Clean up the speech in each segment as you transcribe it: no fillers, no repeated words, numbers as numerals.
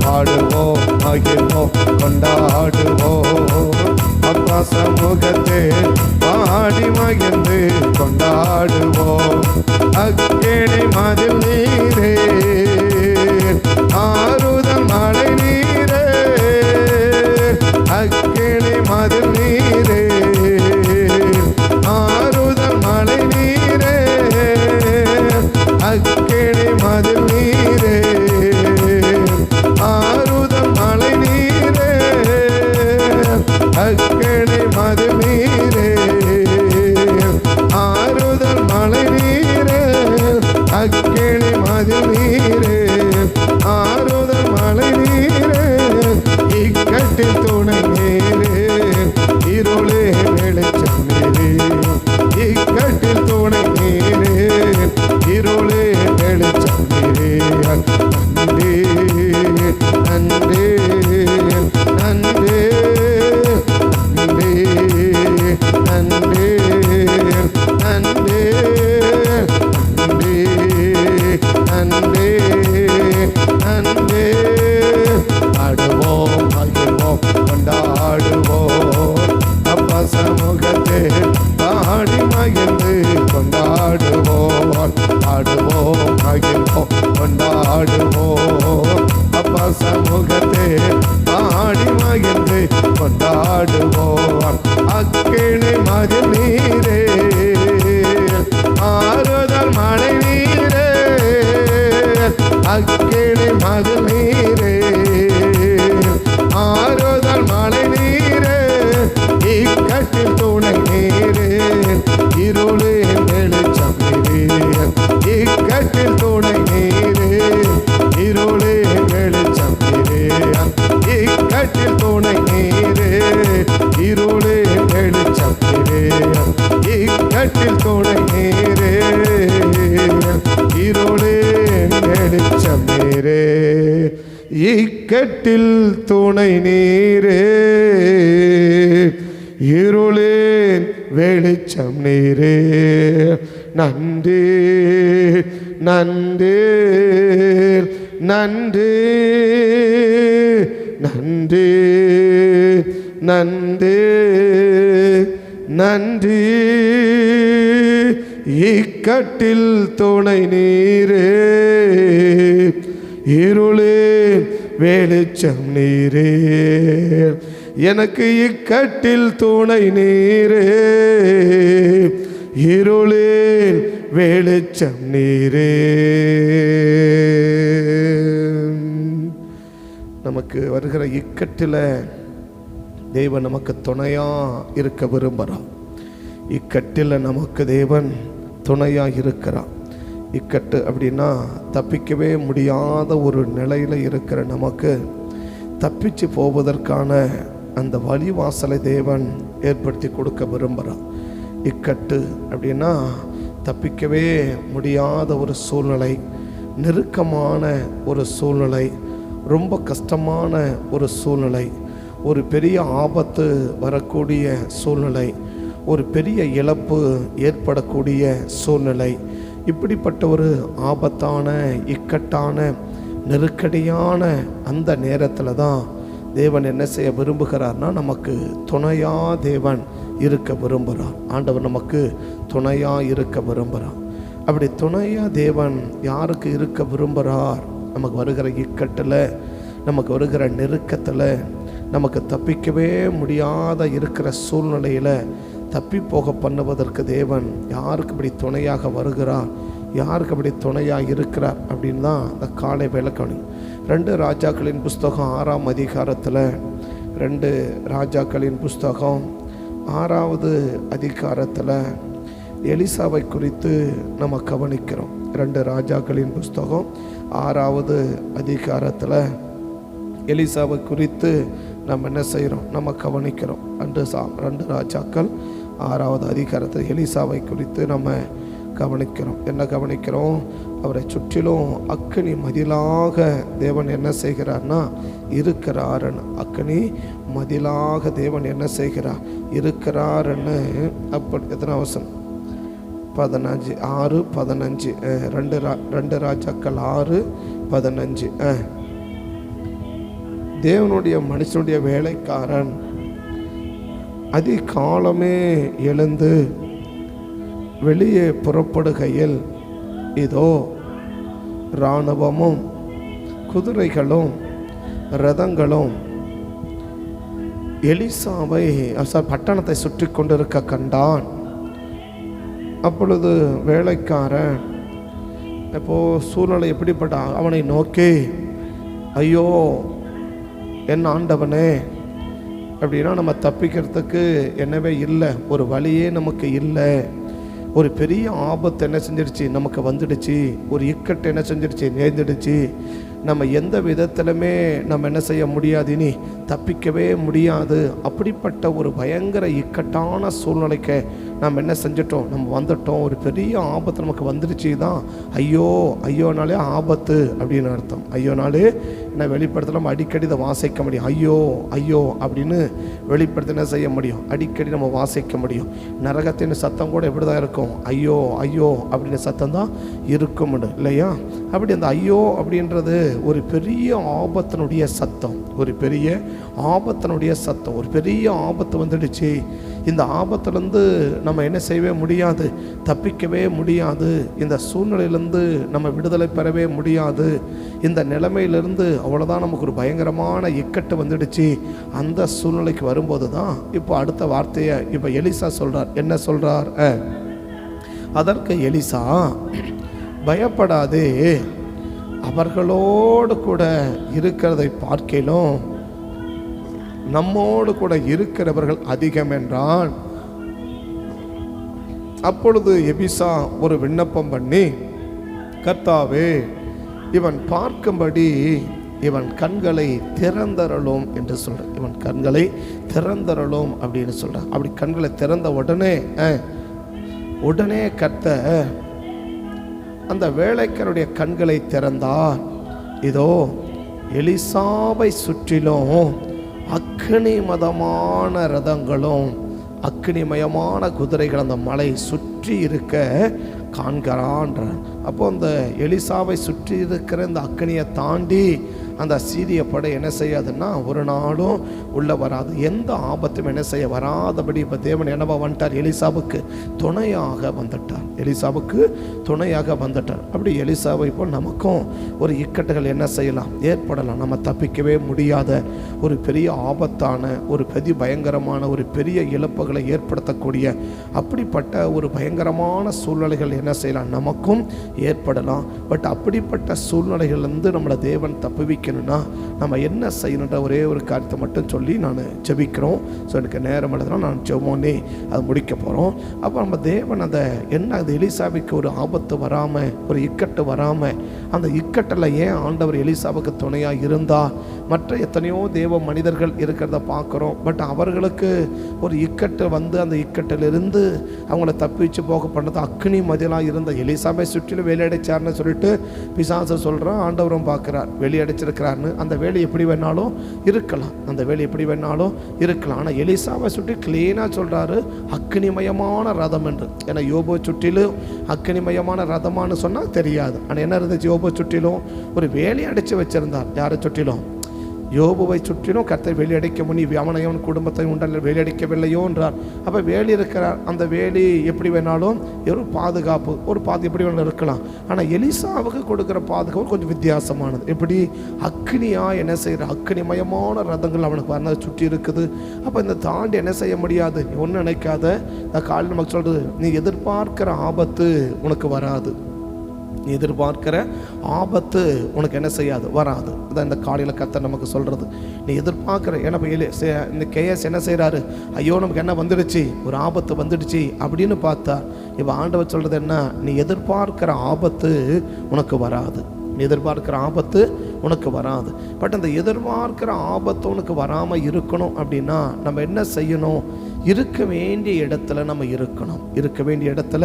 பாடுவோம் மகிழ்வோம் கொண்டாடுவோம். அப்பா சமூகத்தை பாடி மகிழ்ந்து கொண்டாடுவோம். அக்கினி மதில் நீரே ஆறுதல் மழை நீரே, அக்கினி மதில் நீரே ஆறுதல் மழை நீரே, அக்கினி மதில் நீரே ஆறுதல் மழை நீரே, அக்கினி மதில் நீரே ஆறுதல் மழை நீரே, அக்கினி மதில் நீரே ஆறுதல் மழை நீரே. இக்கட்டில் துணை நீரே இருளே வெளிச்சம் நீரே, இக்கட்டில் துணை நீரே இருளே வெளிச்சம் நீரே. நன்றே நன்றே நன்றே நன்றே நன்றே நன்றே நன்றே நன்றே. ஆடுவோம் மகிழ்வோம் கொண்டாடுவோம். அப்பா சமூகத்தை பாடி மகிழ்ந்து கொண்டாடுவோம். ஆடுவோம் மகிழ்வோம் கொண்டாடுவோம். அப்பா சமூகத்தை பாடி மகிழ்ந்து கொண்டாடுவோம். அக்கினி மதில் நீரே ஆறுதல் மழை நீரே, அக்கினி மதில் நீரே ஆறுதல் மழை நீரே. இக்கட்டில் துணை நீரே இருளே வெளிச்சம் நீரே, இக்கட்டில் துணை நீரே இருளே வெளிச்சம் நீரே, இக்கட்டில் துணை நீரே இருளே வெளிச்சம் நீரே, இக்கட்டில் துணை நீரே இருளே வெளிச்சம் நீரே, இக்கட்டில் துணை நீரே இருளே வெளிச்சம் நீரே. நன்றி நன்றி நன்றி நன்றி நன்றி நன்றி. இக்கட்டில் துணை நீரே இருளே வெளிச்சம் நீரே, எனக்கு இக்கட்டில் துணை நீரே இருளே வெளிச்சம் நீரே. நமக்கு வருகிற இக்கட்டில் தேவன் நமக்கு துணையா இருக்க விரும்புகிறார். இக்கட்டில் நமக்கு தேவன் துணையா இருக்கிறார். இக்கட்டு அப்படின்னா தப்பிக்கவே முடியாத ஒரு நிலையில் இருக்கிற நமக்கு தப்பிச்சு போவதற்கான அந்த வழிவாசலை தேவன் ஏற்படுத்தி கொடுக்க விரும்புகிறார். இக்கட்டு அப்படின்னா தப்பிக்கவே முடியாத ஒரு சூழ்நிலை, நெருக்கமான ஒரு சூழ்நிலை, ரொம்ப கஷ்டமான ஒரு சூழ்நிலை, ஒரு பெரிய ஆபத்து வரக்கூடிய சூழ்நிலை, ஒரு பெரிய இழப்பு ஏற்படக்கூடிய சூழ்நிலை. இப்படிப்பட்ட ஒரு ஆபத்தான இக்கட்டான நெருக்கடியான அந்த நேரத்தில் தான் தேவன் என்ன செய்ய விரும்புகிறார்னா நமக்கு துணையா தேவன் இருக்க விரும்புகிறார். ஆண்டவர் நமக்கு துணையா இருக்க விரும்புகிறார். அப்படி துணையா தேவன் யாருக்கு இருக்க விரும்புகிறார்? நமக்கு வருகிற இக்கட்டில், நமக்கு வருகிற நெருக்கத்தில், நமக்கு தப்பிக்கவே முடியாத இருக்கிற சூழ்நிலையில் தப்பி போக பண்ணுவதற்கு தேவன் யாருக்கு இப்படி துணையாக வருகிறார், யாருக்கு அப்படி துணையாக இருக்கிறார் அப்படின்னு தான் அந்த காலை விளக்கணும். 2 ராஜாக்களின் புஸ்தகம் 6ஆம் அதிகாரத்தில் 2 ராஜாக்களின் புஸ்தகம் 6வது அதிகாரத்தில் எலிசாவை குறித்து நம்ம கவனிக்கிறோம். 2 ராஜாக்களின் புஸ்தகம் 6வது அதிகாரத்தில் எலிசாவை குறித்து நம்ம என்ன செய்கிறோம்? நம்ம கவனிக்கிறோம். 2 ராஜாக்கள் 6வது அதிகாரத்தில் எலிசாவை குறித்து நம்ம கவனிக்கிறோம். என்ன கவனிக்கிறோம்? அவரை சுற்றிலும் அக்கினி மதிலாக தேவன் என்ன செய்கிறார்னா இருக்கிறார். அக்கினி மதிலாக தேவன் என்ன செய்கிறார்? இருக்கிறார்ன்னு. அப்படி எத்தனை வசனம்? 15 6 15 2 ராஜாக்கள் 6 15 தேவனுடைய மனுஷனுடைய வேலைக்காரன் அதிகாலமே எழுந்து வெளியே புறப்படுகையில் இதோ இராணுவமும் குதிரைகளும் இரதங்களும் எலிசாவை பட்டணத்தை சுற்றி கொண்டிருக்க கண்டான். அப்பொழுது வேலைக்காரன் இப்போ சூழ்நிலை எப்படிப்பட்ட அவனை நோக்கி, ஐயோ என் ஆண்டவனே, அப்படின்னா நம்ம தப்பிக்கிறதுக்கு என்னவே இல்லை, ஒரு வழியே நமக்கு இல்லை. ஒரு பெரிய ஆபத்து என்ன செஞ்சிருச்சு, நமக்கு வந்துடுச்சு. ஒரு இக்கட்டு என்ன செஞ்சிருச்சு, நேர்ந்துடுச்சு. நம்ம எந்த விதத்திலுமே நம்ம என்ன செய்ய முடியாது, இனி தப்பிக்கவே முடியாது. அப்படிப்பட்ட ஒரு பயங்கர இக்கட்டான சூழ்நிலைக்கு நம்ம என்ன செஞ்சிட்டோம், நம்ம வந்துட்டோம். ஒரு பெரிய ஆபத்து நமக்கு வந்துடுச்சு தான். ஐயோ ஐயோனாலே ஆபத்து அப்படின்னு அர்த்தம். ஐயோனாலே என்ன வெளிப்படுத்த நம்ம அடிக்கடி இதை வாசிக்க முடியும். ஐயோ ஐயோ அப்படின்னு வெளிப்படுத்த என்ன செய்ய முடியும், அடிக்கடி நம்ம வாசிக்க முடியும். நரகத்தின் சத்தம் கூட எப்படி தான் இருக்கும், ஐயோ ஐயோ அப்படின்னு சத்தம் தான் இருக்கும் இல்லையா? அப்படி அந்த ஐயோ அப்படின்றது ஒரு பெரிய ஆபத்தினுடைய சத்தம், ஒரு பெரிய ஆபத்தினுடைய சத்தம். ஒரு பெரிய ஆபத்து வந்துடுச்சு. இந்த ஆபத்துலேருந்து நம்ம என்ன செய்யவே முடியாது, தப்பிக்கவே முடியாது. இந்த சூழ்நிலையிலேருந்து நம்ம விடுதலை பெறவே முடியாது. இந்த நிலைமையிலிருந்து அவ்வளோதான், நமக்கு ஒரு பயங்கரமான இக்கட்டு வந்துடுச்சு. அந்த சூழ்நிலைக்கு வரும்போது தான் இப்போ அடுத்த வார்த்தையை இப்போ எலிசா சொல்கிறார். என்ன சொல்கிறார்? அதற்கு எலிசா, பயப்படாதே, அவர்களோடு கூட இருக்கிறதை பார்க்கிலும் நம்மோடு கூட இருக்கிறவர்கள் அதிகம் என்றான். அப்பொழுது எலிசா ஒரு விண்ணப்பம் பண்ணி, கர்த்தாவே, இவன் பார்க்கும்படி இவன் கண்களை திறந்தரலும் என்று சொல்ற. இவன் கண்களை திறந்தரலும் அப்படின்னு சொல்ற. அப்படி கண்களை திறந்த உடனே கர்த்தர் அந்த வேலைக்காரனுடைய கண்களை திறந்தார். இதோ எலிசாவை சுற்றிலும் அக்னிமயமான ரதங்களும் அக்னிமயமான குதிரைகள் அந்த மலை சுற்றி இருக்க காண்கிறான்ற. அப்போ அந்த எலிசாவை சுற்றி இருக்கிற இந்த அக்னியை தாண்டி அந்த சீரிய படை என்ன செய்யாதுன்னா ஒரு நாளும் உள்ள வராது. எந்த ஆபத்தும் என்ன செய்ய வராதபடி இப்போ தேவன் என்னவா வந்துட்டார், எலிசாவுக்கு துணையாக வந்துட்டார். எலிசாவுக்கு துணையாக வந்துட்டார். அப்படி எலிசாவை இப்போ நமக்கும் ஒரு இக்கட்டுகள் என்ன செய்யலாம், ஏற்படலாம். நம்ம தப்பிக்கவே முடியாத ஒரு பெரிய ஆபத்தான ஒரு பெரிய பயங்கரமான ஒரு பெரிய இழப்புகளை ஏற்படுத்தக்கூடிய அப்படிப்பட்ட ஒரு பயங்கரமான சூழ்நிலைகள் என்ன செய்யலாம், நமக்கும் ஏற்படலாம். பட் அப்படிப்பட்ட சூழ்நிலைகள்லேருந்து நம்மளை தேவன் தப்புவிக்கணும்னா நம்ம என்ன செய்யணுன்ற ஒரே ஒரு காரியத்தை மட்டும் சொல்லி நான் ஜெபிக்கிறோம். ஸோ எனக்கு நேரம் எழுதுனா நான் ஜெபமோனே அதை முடிக்க போகிறோம். அப்போ நம்ம தேவன் அதை என்ன, அது எலிசாவுக்கு ஒரு ஆபத்து வராமல், ஒரு இக்கட்டு வராமல், அந்த இக்கட்டில் ஏன் ஆண்டவர் எலிசாவுக்கு துணையாக இருந்தால், மற்ற எத்தனையோ தேவ மனிதர்கள் இருக்கிறத பார்க்குறோம். பட் அவர்களுக்கு ஒரு இக்கட்டு வந்து அந்த இக்கட்டிலிருந்து அவங்கள தப்பிச்சு போக பண்ணது அக்னி மதிலாக இருந்த எலிசாவை சுற்றிலும் வேலையடைச்சார்னு சொல்லிட்டு பிசாசு சொல்கிறான். ஆண்டவரும் பார்க்குறார் வெளியடைச்சிருக்கிறார்னு. அந்த வேலை எப்படி வேணாலும் இருக்கலாம், அந்த வேலை எப்படி வேணாலும் இருக்கலாம். ஆனால் எலிசாவை சுற்றி கிளீனாக சொல்கிறாரு அக்னிமயமான ரதம் என்று. ஏன்னா யோபு சுற்றிலும் அக்னிமயமான ரதமானு சொன்னால் தெரியாது. ஆனால் என்ன இருந்துச்சு, யோபு சுற்றிலும் ஒரு வேலையை அடைச்சி வச்சிருந்தார். யாரை சுற்றிலும்? யோபுவை சுற்றிலும் கர்த்தர் வேலையடைக்க முனி அவனையும் குடும்பத்தை உண்டல்ல வேலையடைக்கவில்லையோ என்றார். அப்போ வேலி இருக்கிறார். அந்த வேலி எப்படி வேணாலும் ஒரு பாதுகாப்பு, ஒரு எப்படி வேணாலும் இருக்கலாம். ஆனால் எலிசாவுக்கு கொடுக்குற பாதுகாப்பு கொஞ்சம் வித்தியாசமானது. எப்படி அக்னியா என்ன செய்கிற அக்னிமயமான ரதங்கள் அவனுக்கு வரதை சுற்றி இருக்குது. அப்போ இந்த தாண்டி என்ன செய்ய முடியாது. நீ ஒன்றும் நினைக்காத. இந்த காலையில் நமக்கு சொல்கிறது, நீ எதிர்பார்க்கிற ஆபத்து உனக்கு வராது. நீ எதிர்பார்க்கிற ஆபத்து உனக்கு என்ன செய்யாது, வராது. அதான் இந்த காலையில் கர்த்தர் நமக்கு சொல்கிறது. நீ எதிர்பார்க்குற, ஏன்னா இந்த கேஎஸ் என்ன செய்கிறாரு, ஐயோ நமக்கு என்ன வந்துடுச்சு, ஒரு ஆபத்து வந்துடுச்சு அப்படின்னு பார்த்தா, இப்போ ஆண்டவர் சொல்கிறது என்ன, நீ எதிர்பார்க்கிற ஆபத்து உனக்கு வராது. நீ எதிர்பார்க்கிற ஆபத்து உனக்கு வராது. பட் அந்த எதிர்பார்க்கிற ஆபத்து உனக்கு வராமல் இருக்கணும் அப்படின்னா நம்ம என்ன செய்யணும், இருக்க வேண்டிய இடத்துல நம்ம இருக்கணும். இருக்க வேண்டிய இடத்துல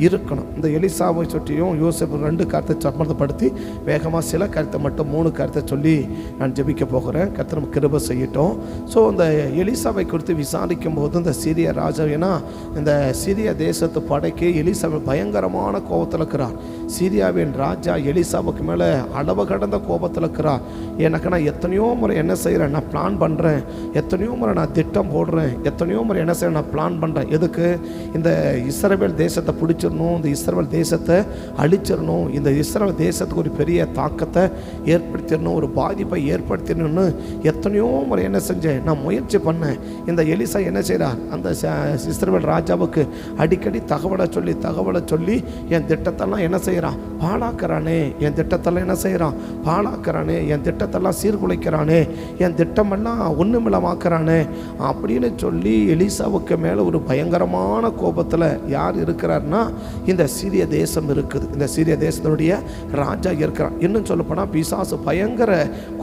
இருக்கணும். இந்த எலிசாவை சுற்றியும் யோசேப்பு 2 கருத்தை சம்மந்தப்படுத்தி வேகமாக சில கருத்தை மட்டும் 3 கருத்தை சொல்லி நான் ஜெபிக்க போகிறேன். கர்த்தர் நமக்கு கிருபை செய்யட்டும். ஸோ இந்த எலிசாவை குறித்து விசாரிக்கும் போது இந்த சீரிய ராஜா, ஏன்னா இந்த சீரிய தேசத்து படைக்கு எலிசாவை பயங்கரமான கோபத்தில் இருக்கிறார். சீரியாவின் ராஜா எலிசாவுக்கு மேலே அளவு கடந்த கோபத்தில் இருக்கிறார். எனக்கு நான் எத்தனையோ முறை என்ன செய்கிறேன், நான் பிளான் பண்ணுறேன், எத்தனையோ முறை நான் திட்டம் போடுறேன், எத்தனையோ முறை என்ன செய்கிறேன், நான் பிளான் பண்ணுறேன். எதுக்கு? இந்த இஸ்ரவேல் தேசத்தை பிடிச்சிடணும், இந்த இஸ்ரவேல் தேசத்தை அழிச்சிடணும், இந்த இஸ்ரவேல் தேசத்துக்கு ஒரு பெரிய தாக்கத்தை ஏற்படுத்திடணும், ஒரு பாதிப்பை ஏற்படுத்திடணும்னு எத்தனையோ முறை என்ன செஞ்சேன், நான் முயற்சி பண்ணேன். இந்த எலிசா என்ன செய்கிறார், அந்த இஸ்ரவேல் ராஜாவுக்கு அடிக்கடி தகவலை சொல்லி என் திட்டத்தெல்லாம் என்ன செய்கிறான், பாழாக்கிறானே, என் திட்டத்தெல்லாம் என்ன செய்கிறான், பாழாக்கிறானே, என் திட்டத்தெல்லாம் சீர்குலைக்கிறானே, என் திட்டமெல்லாம் ஒன்றுமில்லமாக்குறானே அப்படின்னு சொல்லி எலிசாவுக்கு மேலே ஒரு பயங்கரமான கோபத்தில் யார் இருக்கிறார்னா இந்த சீரிய தேசம் இருக்குது. இந்த சீரிய தேசத்தினுடைய ராஜா இருக்கிறான். இன்னும் சொல்லப்போனால் பிசாசு பயங்கர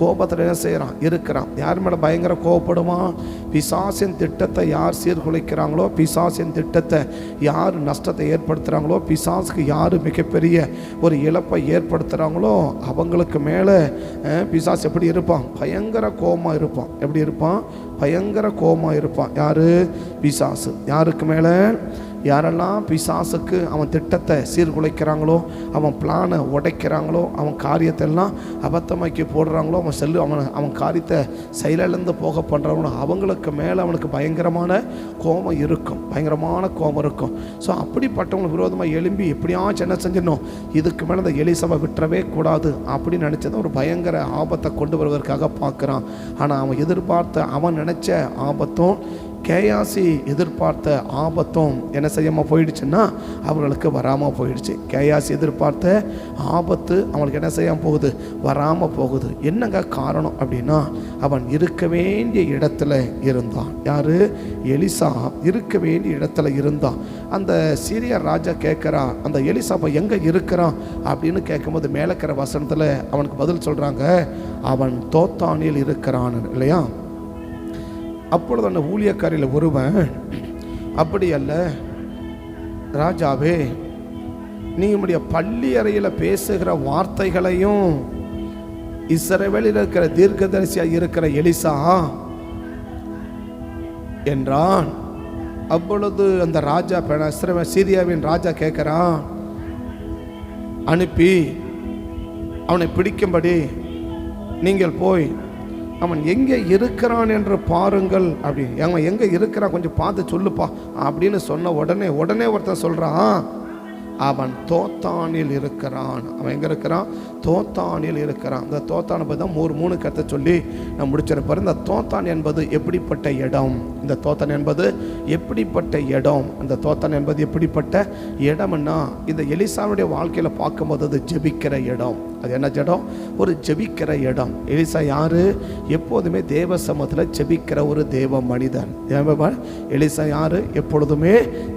கோபத்தில் என்ன செய்கிறான், இருக்கிறான். யார் மேலே பயங்கர கோபப்படுவான்? பிசாசின் திட்டத்தை யார் சீர்குலைக்கிறாங்களோ, பிசாசின் திட்டத்தை யார் நஷ்டத்தை ஏற்படுத்துகிறாங்களோ, பிசாசுக்கு யார் மிகப்பெரிய ஒரு இழப்பை ஏற்படுத்துகிறாங்களோ அவங்களுக்கு மேலே பிசாசு எப்படி இருப்பான், பயங்கர கோபமாக இருப்பான். எப்படி இருப்பான்? பயங்கர கோபமாக இருப்பான். யார்? பிசாசு. யாருக்கு மேலே? யாரெல்லாம் பிசாசுக்கு அவன் திட்டத்தை சீர்குலைக்கிறாங்களோ, அவன் பிளானை உடைக்கிறாங்களோ, அவன் காரியத்தெல்லாம் அபத்தமாக்கி போடுறாங்களோ, அவன் காரியத்தை செயலிழந்து போக பண்ணுறாங்களோ அவங்களுக்கு மேலே அவனுக்கு பயங்கரமான கோபம் இருக்கும், பயங்கரமான கோபம் இருக்கும். ஸோ அப்படிப்பட்டவங்களுக்கு விரோதமாக எழும்பி எப்படியாச்சும் என்ன செஞ்சிடணும், இதுக்கு மேலே இந்த எலிசாவை விட்டுறவே கூடாது அப்படின்னு நினச்சதான் ஒரு பயங்கர ஆபத்தை கொண்டு வருவதற்காக பார்க்குறான். ஆனால் அவன் நினச்ச ஆபத்தும் கேயாசி எதிர்பார்த்த ஆபத்தும் என்ன செய்யாமல் போயிடுச்சுன்னா அவர்களுக்கு வராமல் போயிடுச்சு. கேயாசி எதிர்பார்த்த ஆபத்து அவங்களுக்கு என்ன செய்யாமல் போகுது, வராமல் போகுது. என்னங்க காரணம் அப்படின்னா அவன் இருக்க வேண்டிய இடத்துல இருந்தான். யார்? எலிசா இருக்க வேண்டிய இடத்துல இருந்தான். அந்த சீரிய ராஜா கேட்குறா, அந்த எலிசா அப்போ எங்கே இருக்கிறான் அப்படின்னு கேட்கும்போது மேலக்கிற வசனத்தில் அவனுக்கு பதில் சொல்கிறாங்க, அவன் தோத்தானில் இருக்கிறான் இல்லையா. அப்பொழுது அந்த ஊழியக்காரில் ஒருவன், அப்படி அல்ல ராஜாவே, நீ உம்முடைய பள்ளி அறையில் பேசுகிற வார்த்தைகளையும் இஸ்ரவேலில் இருக்கிற தீர்க்கதரிசியாக இருக்கிற எலிசா என்றான். அப்பொழுது அந்த ராஜா சீரியாவின் ராஜா கேட்குறான், அனுப்பி அவனை பிடிக்கும்படி நீங்கள் போய் அவன் எங்கே இருக்கிறான் என்று பாருங்கள் அப்படி. அவன் எங்கே இருக்கிறான் கொஞ்சம் பார்த்து சொல்லுப்பா அப்படின்னு சொன்ன உடனே ஒருத்தன் சொல்கிறான், அவன் தோத்தானில் இருக்கிறான். அவன் எங்கே இருக்கிறான்? தோத்தானில் இருக்கிறான். இந்த தோத்தான் தான் மூணு கருத்தை சொல்லி நான் முடிச்சிருப்பார். இந்த தோத்தான் என்பது எப்படிப்பட்ட இடம்? இந்த தோத்தான் என்பது எப்படிப்பட்ட இடம்? இந்த தோத்தான் என்பது எப்படிப்பட்ட இடம்னா இந்த எலிசாவுடைய வாழ்க்கையில் பார்க்கும்போது அது ஜெபிக்கிற இடம். அது என்ன இடம்? ஒரு ஜெபிக்கிற இடம். எலிசா யாரு? எப்போதுமே தேவ சமூகத்தில் ஜெபிக்கிற ஒரு தேவ மனிதன். எலிசா யாரு? எப்பொழுதுமே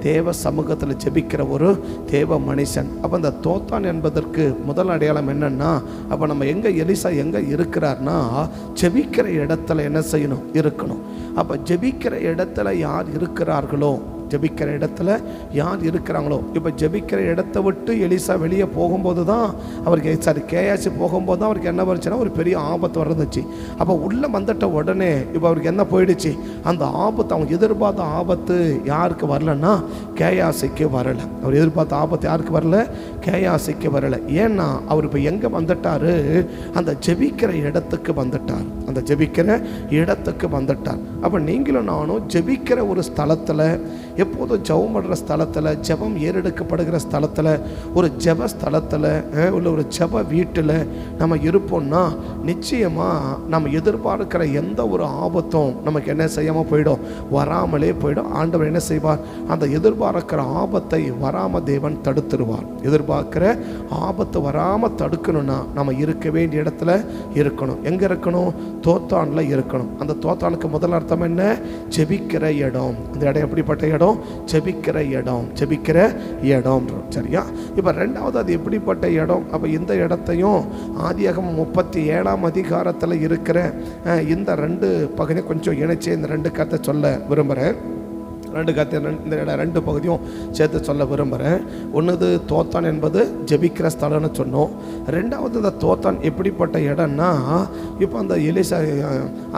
தேவ சமூகத்தில் ஜெபிக்கிற ஒரு தேவ மனுஷன். அப்போ இந்த தோத்தான் என்பதற்கு முதல் அடையாளம் என்னன்னா, அப்போ நம்ம எலிசா எங்கே இருக்கிறார்னா ஜெபிக்கிற இடத்துல என்ன செய்யணும்? இருக்கணும். அப்போ ஜெபிக்கிற இடத்துல யார் இருக்கிறார்களோ, ஜெபிக்கிற இடத்துல யார் இருக்கிறாங்களோ, இப்போ ஜெபிக்கிற இடத்தை விட்டு எலிசா வெளியே போகும்போது தான் அவருக்கு கேயாசி போகும்போது தான் அவருக்கு என்ன வந்துச்சுன்னா ஒரு பெரிய ஆபத்து வந்துச்சு. அப்போ உள்ளே வந்துட்ட உடனே இப்போ அவருக்கு என்ன போயிடுச்சு, அந்த ஆபத்து அவங்க எதிர்பார்த்த ஆபத்து யாருக்கு வரலன்னா கேயாசிக்கு வரலை. அவர் எதிர்பார்த்த ஆபத்து யாருக்கு வரல? கேயாசிக்கு வரலை. ஏன்னா அவர் இப்போ எங்கே வந்துட்டார்? அந்த ஜெபிக்கிற இடத்துக்கு வந்துட்டார். அந்த ஜெபிக்கிற இடத்துக்கு வந்துட்டார். அப்போ நீங்களும் நானும் ஜெபிக்கிற ஒரு ஸ்தலத்தில், எப்போதும் ஜெபம் பண்ணுற ஸ்தலத்தில், ஜெபம் ஏறெடுக்கப்படுகிற ஸ்தலத்தில், ஒரு ஜெப ஸ்தலத்தில் உள்ள ஒரு ஜெப வீட்டில் நம்ம இருப்போம்னா நிச்சயமாக நம்ம எதிர்பார்க்கிற எந்த ஒரு ஆபத்தும் நமக்கு என்ன செய்யாமல் போயிடும், வராமலே போயிடும். ஆண்டவர் என்ன செய்வார்? அந்த எதிர்பார்க்கிற ஆபத்தை வராமல் தேவன் தடுத்துருவார். எதிர்பார்க்கிற ஆபத்து வராமல் தடுக்கணும்னா நம்ம இருக்க வேண்டிய இடத்துல இருக்கணும். எங்கே இருக்கணும்? தோத்தானில் இருக்கணும். அந்த தோத்தானுக்கு முதல் அர்த்தம் என்ன? ஜெபிக்கிற இடம். அந்த இடம் எப்படிப்பட்ட இடம்? ஜெபிக்கிற இடம். ஜெபிக்கிற இடம். சரியா? இப்போ ரெண்டாவது அது எப்படிப்பட்ட இடம்? அப்போ இந்த இடத்தையும் ஆதியாகமம் 37ஆம் அதிகாரத்தில் இருக்கிற இந்த ரெண்டு பகுதியை கொஞ்சம் இணைச்சு இந்த ரெண்டு கருத்தை சொல்ல விரும்புகிறேன். இந்த 2 பகுதியும் சேர்த்து சொல்ல விரும்புகிறேன். ஒன்று தோத்தான் என்பது ஜெபிக்கிற ஸ்தலம்னு சொன்னோம். 2வது இந்த தோத்தான் எப்படிப்பட்ட இடம்னா, இப்போ அந்த எலிசா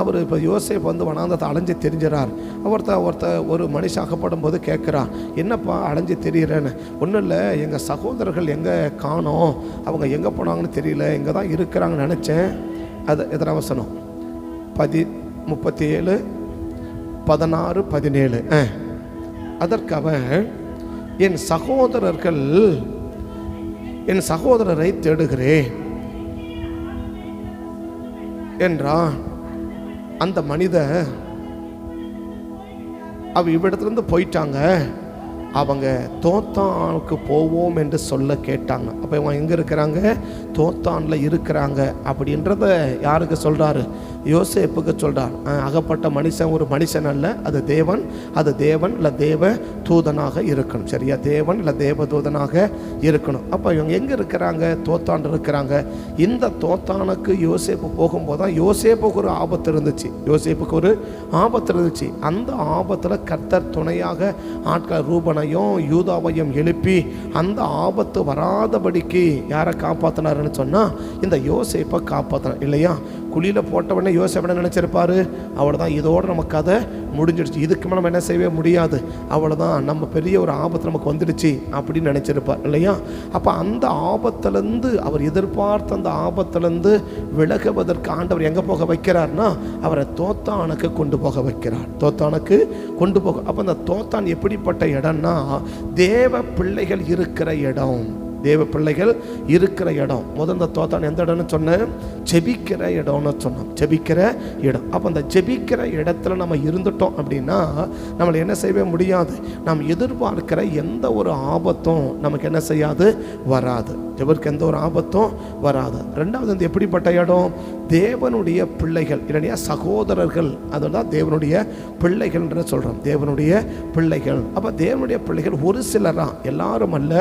அவர் இப்போ யோசேப்பு வந்து வனாந்தத்தை அலைஞ்சு தெரிஞ்சிறார். ஒரு மனுஷன் அகப்படும் போது கேட்குறான், என்னப்பா அலைஞ்சு தெரிகிறேன்னு. ஒன்றும் இல்லை, எங்கள் சகோதரர்கள் எங்கே காணோம், அவங்க எங்கே போனாங்கன்னு தெரியல, எங்கே தான் இருக்கிறாங்கன்னு நினச்சேன். அது எத்தனை வசனம்? 37, 16, 17. அதற்கு அவன், என் சகோதரரை தேடுகிறேன் என்றான். அந்த மனிதர் அவ இவ்விடத்துலேருந்து போயிட்டாங்க, அவங்க தோத்தானுக்கு போவோம் என்று சொல்ல கேட்டாங்க. அப்போ இவங்க எங்கே இருக்கிறாங்க? தோத்தானில் இருக்கிறாங்க அப்படின்றத யாருக்கு சொல்கிறாரு? யோசேப்புக்கு சொல்கிறார். அகப்பட்ட மனுஷன் ஒரு மனுஷன் அல்ல, அது தேவன் இல்லை தேவ தூதனாக இருக்கணும். சரியா? தேவன் இல்லை தேவ தூதனாக இருக்கணும். அப்போ இவங்க எங்கே இருக்கிறாங்க? தோத்தான் இருக்கிறாங்க. இந்த தோத்தானுக்கு யோசேப்பு போகும்போது தான் யோசேப்புக்கு ஒரு ஆபத்து இருந்துச்சு. அந்த ஆபத்தில் கர்த்தர் துணையாக ஆட்கள் ரூபனையும் யூதாவையும் எழுப்பி அந்த ஆபத்து வராதபடிக்கு யாரை காப்பாற்றினாருன்னு சொன்னால் இந்த யோசேப்பை காப்பாற்றினார் இல்லையா? குழியில் போட்டவொடனே யோசேப்பு நினச்சிருப்பாரு, அவ்வளோதான், இதோடு நம்ம கதை முடிஞ்சிடுச்சு, இதுக்கு மேலே நம்ம என்ன செய்யவே முடியாது, அவ்வளோதான், நம்ம பெரிய ஒரு ஆபத்து நமக்கு வந்துடுச்சு அப்படின்னு நினச்சிருப்பார் இல்லையா? அப்போ அந்த ஆபத்துலேருந்து அவர் எதிர்பார்த்த அந்த ஆபத்துலேருந்து விலகுவதற்கு ஆண்டவர் எங்கே போக வைக்கிறார்னா அவரை தோத்தானுக்கு கொண்டு போக வைக்கிறார். அப்போ அந்த தோத்தான் எப்படிப்பட்ட இடம்னா தேவ பிள்ளைகள் இருக்கிற இடம். முதல் இந்த தோத்தான் எந்த இடம்னு சொன்னேன்? ஜெபிக்கிற இடம்னு சொன்னோம். ஜெபிக்கிற இடம். அப்போ அந்த ஜெபிக்கிற இடத்துல நம்ம இருந்துட்டோம் அப்படின்னா நம்மளை என்ன செய்யவே முடியாது, நாம் எதிர்பார்க்கிற எந்த ஒரு ஆபத்தும் நமக்கு என்ன செய்யாது, வராது. ஜெபருக்கு எந்த ஒரு ஆபத்தும் வராது. 2வது வந்து எப்படிப்பட்ட இடம்? தேவனுடைய பிள்ளைகள் இல்லையா, சகோதரர்கள், அதுதான் தேவனுடைய பிள்ளைகள் என்று சொல்கிறோம். தேவனுடைய பிள்ளைகள். அப்போ தேவனுடைய பிள்ளைகள் ஒரு சிலரா, எல்லாரும் அல்ல,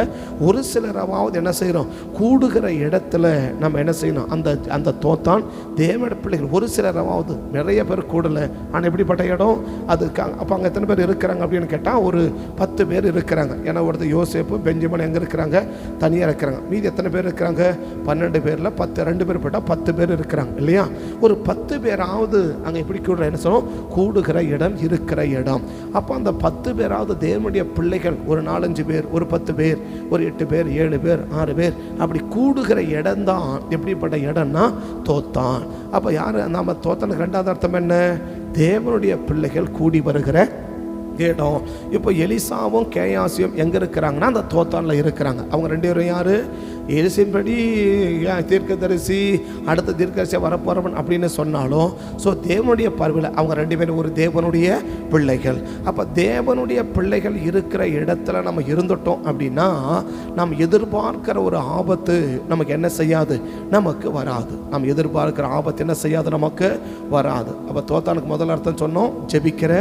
ஒரு சிலராவது என்ன செய்கிறோம், கூடுகிற இடத்துல நம்ம என்ன செய்யணும், அந்த தோத்தான் தேவனுடைய பிள்ளைகள் ஒரு சிலராவது, நிறைய பேர் கூடலை. ஆனால் எப்படிப்பட்ட இடம் அது? அப்போ அங்கே எத்தனை பேர் இருக்கிறாங்க அப்படின்னு கேட்டால் ஒரு 10 பேர் இருக்கிறாங்க. ஏன்னா ஒருத்தர் யோசேப்பு பெஞ்சமின் எங்கே இருக்கிறாங்க? தனியாக இருக்கிறாங்க. மீதி எத்தனை பேர் இருக்கிறாங்க? 12 பேரில் 2 பேர் போட்டால் 10 பேர் இருக்கிறாங்க இல்லையா? ஒரு 10 பேராவது அங்கே எப்படி கூடுற, என்ன சொல்லுவோம், கூடுகிற இடம், இருக்கிற இடம். அப்போ அந்த 10 பேராவது தேவனுடைய பிள்ளைகள், ஒரு 4-5 பேர், ஒரு 10 பேர், ஒரு 8 பேர், 7 பேர், 6 பேர், அப்படி கூடுகிற இடம் தான் எப்படிப்பட்ட இடம்னா தோத்தான். அப்போ யார் நம்ம தோத்தானுக்கு 2வது அர்த்தம் என்ன? தேவனுடைய பிள்ளைகள் கூடி வருகிற இடம். இப்போ எலிசாவும் கேயாசியும் எங்கே இருக்கிறாங்கன்னா அந்த தோத்தானில் இருக்கிறாங்க. அவங்க 2 பேரும் யார்? எலிசின்படி தீர்க்கதரிசி, அடுத்த தீர்க்கதரிசியாக வரப்போறவன் அப்படின்னு சொன்னாலும், ஸோ தேவனுடைய பார்வையில் அவங்க 2 பேரும் ஒரு தேவனுடைய பிள்ளைகள். அப்போ தேவனுடைய பிள்ளைகள் இருக்கிற இடத்துல நம்ம இருந்துட்டோம் அப்படின்னா நம்ம எதிர்பார்க்கிற ஒரு ஆபத்து நமக்கு என்ன செய்யாது, நமக்கு வராது. நம்ம எதிர்பார்க்கிற ஆபத்து என்ன செய்யாது, நமக்கு வராது. அப்போ தோத்தானுக்கு முதல் அர்த்தம் சொன்னோம், ஜெபிக்கிற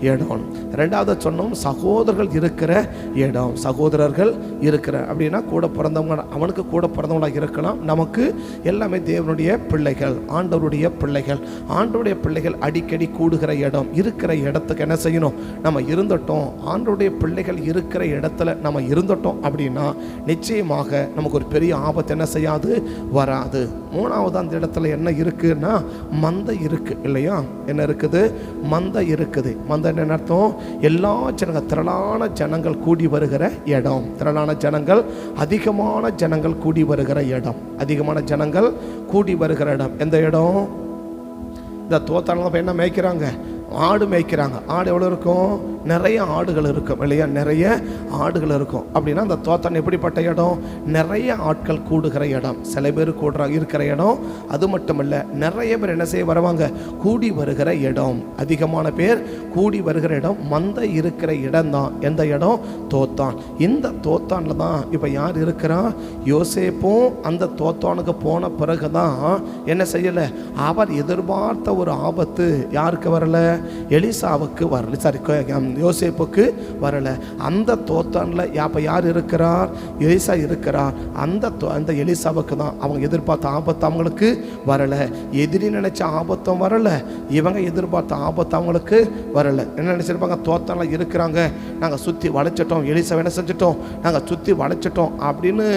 இடம். 2வது சொன்னோம், சகோதரர்கள் இருக்கிற இடம். சகோதரர்கள் இருக்கிற அப்படின்னா கூட பிறந்தவங்க, அவனுக்கு கூட பிறந்தவங்களாக இருக்கலாம். நமக்கு எல்லாமே தேவனுடைய பிள்ளைகள், ஆண்டவருடைய பிள்ளைகள் அடிக்கடி கூடுகிற இடம். இருக்கிற இடத்துக்கு என்ன செய்யணும், நம்ம இருந்துட்டோம். ஆண்டவருடைய பிள்ளைகள் இருக்கிற இடத்துல நம்ம இருந்துட்டோம் அப்படின்னா நிச்சயமாக நமக்கு ஒரு பெரிய ஆபத்து என்ன செய்யாது, வராது. 3வது அந்த இடத்துல என்ன இருக்குன்னா மந்தை இருக்கு இல்லையா? என்ன இருக்குது? மந்தை இருக்குது. மந்தை என்ன அர்த்தம்? எல்லா திரளான ஜனங்கள் கூடி வருகிற இடம். திரளான ஜனங்கள், அதிகமான ஜனங்கள் கூடி வருகிற இடம். எந்த இடம்? இந்த தோத்தான என்ன மேய்க்கிறாங்க? ஆடு மேய்க்கிறாங்க. ஆடு எவ்வளோ இருக்கும்? நிறைய ஆடுகள் இருக்கும் இல்லையா? நிறைய ஆடுகள் இருக்கும். அப்படின்னா அந்த தோத்தான் எப்படிப்பட்ட இடம்? நிறைய ஆட்கள் கூடுகிற இடம். சில பேர் இருக்கிற இடம். அது மட்டும் இல்லை, நிறைய பேர் என்ன செய்ய வருவாங்க, கூடி வருகிற இடம். அதிகமான பேர் கூடி வருகிற இடம். மந்தை இருக்கிற இடம் தான் எந்த இடம்? தோத்தான். இந்த தோத்தானில் தான் இப்போ யார் இருக்கிறா? யோசேப்பும் அந்த தோத்தானுக்கு போன பிறகு தான் என்ன செய்யலை, அவர் எதிர்பார்த்த ஒரு ஆபத்து யாருக்கு வரல? எலிசாவுக்கு வரல. யோசேப்புக்கு வரலை. அந்த தோத்தானில் அப்போ யார் இருக்கிறார்? எலிசா இருக்கிறார். அந்த எலிசாவுக்கு தான் அவங்க எதிர்பார்த்த ஆபத்து அவங்களுக்கு வரலை. எதிரி நினைச்ச ஆபத்தும் வரலை, இவங்க எதிர்பார்த்த ஆபத்து அவங்களுக்கு வரலை. என்ன நினைச்சிருப்பாங்க? தோத்தானில் இருக்கிறாங்க, நாங்கள் சுற்றி வளைச்சிட்டோம், எலிசா என்ன செஞ்சிட்டோம், நாங்கள் சுற்றி வளைச்சிட்டோம் அப்படின்னு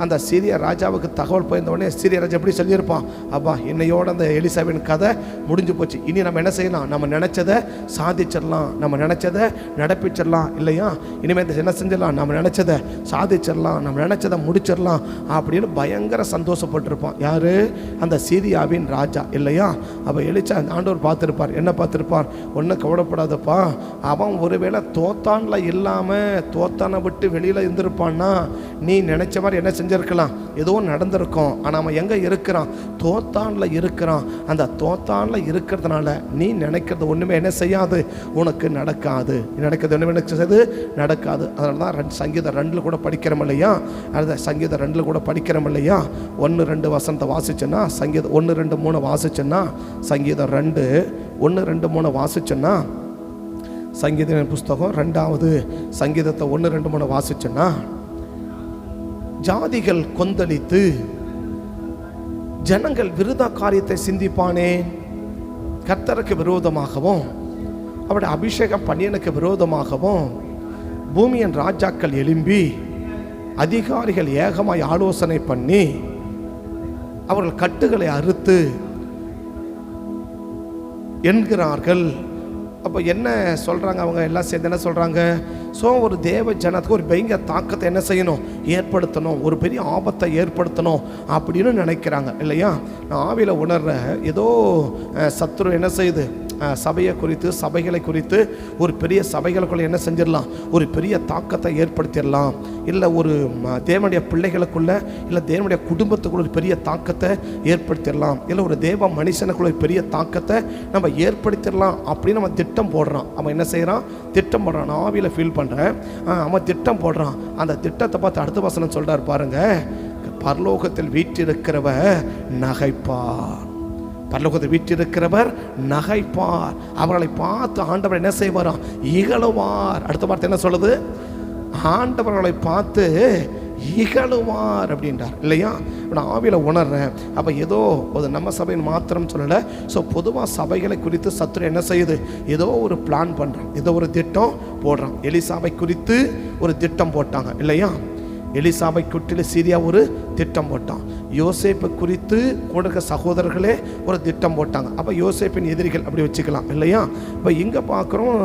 அந்த சீரிய ராஜாவுக்கு தகவல் போயிருந்த உடனே சீரிய ராஜா எப்படி சொல்லியிருப்பான்? அப்பா, என்னையோட அந்த எலிசாவின் கதை முடிஞ்சு போச்சு, இனி நம்ம என்ன செய்யலாம், நம்ம நினைச்சதை சாதிச்சிடலாம், நம்ம நினைச்சதை நடப்பிச்சிடலாம் இல்லையா, இனிமேல் என்ன செஞ்சிடலாம், நம்ம நினைச்சதை சாதிச்சிடலாம், நம்ம நினைச்சதை முடிச்சிடலாம் அப்படின்னு பயங்கர சந்தோஷப்பட்டிருப்பான். யாரு? அந்த சீரியாவின் ராஜா இல்லையா. அப்போ எலிசா ஆண்டவர் பார்த்துருப்பார். என்ன பார்த்துருப்பார்? ஒன்றும் கவலைப்படாதப்பா, அவன் ஒருவேளை தோத்தான்ல இல்லாமல் தோத்தானை விட்டு வெளியில் இருந்திருப்பான்னா நீ நினைச்ச மாதிரி என்ன செஞ்சிருக்கலாம், ஏதோ நடந்திருக்கும். ஆனால் அவன் எங்கே இருக்கிறான்? தோத்தான்ல இருக்கிறான். அந்த தோத்தான்ல இருக்கிறதுனால நீ நினைக்கிறது ஒன்றுமே என்ன செய்யாது, உனக்கு நடக்காது. நடக்கிறது ஒன்றுமே நினைச்சது நடக்காது. அதனால தான் சங்கீதம் 2 கூட படிக்கிறோம் இல்லையா, அந்த சங்கீதம் 2 கூட படிக்கிறோம் இல்லையா. 1-2 வசனத்தை வாசிச்சேன்னா, சங்கீதம் 1-2-3 வாசிச்சேன்னா, சங்கீதம் 2 1-2-3 வாசிச்சேன்னா, சங்கீத புஸ்தகம் 2வது சங்கீதத்தை 1-2-3 வாசிச்சேன்னா, ஜாதிகள் கொந்தளித்து ஜனங்கள் விருதா காரியத்தை சிந்திப்பானே, கர்த்தருக்கு விரோதமாகவும் அவருடைய அபிஷேகம் பண்ணியனுக்கு விரோதமாகவும் பூமியின் ராஜாக்கள் எழும்பி அதிகாரிகள் ஏகமாய் ஆலோசனை பண்ணி அவர்கள் கட்டுகளை அறுத்து என்கிறார்கள். அப்போ என்ன சொல்கிறாங்க? அவங்க எல்லாம் சேர்ந்து என்ன சொல்கிறாங்க? ஸோ ஒரு தேவ ஜனத்துக்கு ஒரு பயங்கர தாக்கத்தை என்ன செய்யணும், ஏற்படுத்தணும், ஒரு பெரிய ஆபத்தை ஏற்படுத்தணும் அப்படின்னு நினைக்கிறாங்க இல்லையா. நான் ஆவியில் உணர்ற ஏதோ சத்துரு என்ன செய்யுது, சபையை குறித்து, சபைகளை குறித்து, ஒரு பெரிய சபைகளுக்குள்ள என்ன செஞ்சிடலாம், ஒரு பெரிய தாக்கத்தை ஏற்படுத்திடலாம். இல்லை ஒரு தேவனுடைய பிள்ளைகளுக்குள்ள, இல்லை தேவனுடைய குடும்பத்துக்குள்ள ஒரு பெரிய தாக்கத்தை ஏற்படுத்திடலாம். இல்லை ஒரு தேவ மனுஷனுக்குள்ள ஒரு பெரிய தாக்கத்தை நம்ம ஏற்படுத்திடலாம் அப்படின்னு நம்ம திட்டம் போடுறான். அவன் என்ன செய்கிறான்? திட்டம் போடுறான். நான் ஆவியில் ஃபீல் பண்ணுறேன், அவன் திட்டம் போடுறான். அந்த திட்டத்தை பார்த்து அடுத்த வசனம் சொல்கிறார் பாருங்க, பரலோகத்தில் வீற்றிருக்கிறவர் நகைப்பார். பரலோகத்தில் வீற்றிருக்கிறவர் நகைப்பார். அவர்களை பார்த்து ஆண்டவர் என்ன செய்வாராம்? இகழுவார். அடுத்த வார்த்தை என்ன சொல்லுது? ஆண்டவர்களை பார்த்து இகழுவார் அப்படின்றார் இல்லையா. நான் ஆவியில் உணர்றேன். அப்போ ஏதோ ஒரு நம்ம சபையின் மாத்திரம் சொல்லலை. ஸோ பொதுவாக சபைகளை குறித்து சத்துரு என்ன செய்யுது, ஏதோ ஒரு பிளான் பண்ணுறான், ஏதோ ஒரு திட்டம் போடுறான். எலிசாவை குறித்து ஒரு திட்டம் போட்டாங்க இல்லையா. எலிசாவை குற்றில சீரியா ஒரு திட்டம் போட்டான். யோசேப்பை குறித்து கூட சகோதரர்களே ஒரு திட்டம் போட்டாங்க. அப்போ யோசேப்பின் எதிரிகள் அப்படி வச்சுக்கலாம் இல்லையா. இப்போ இங்கே பார்க்குறோம்,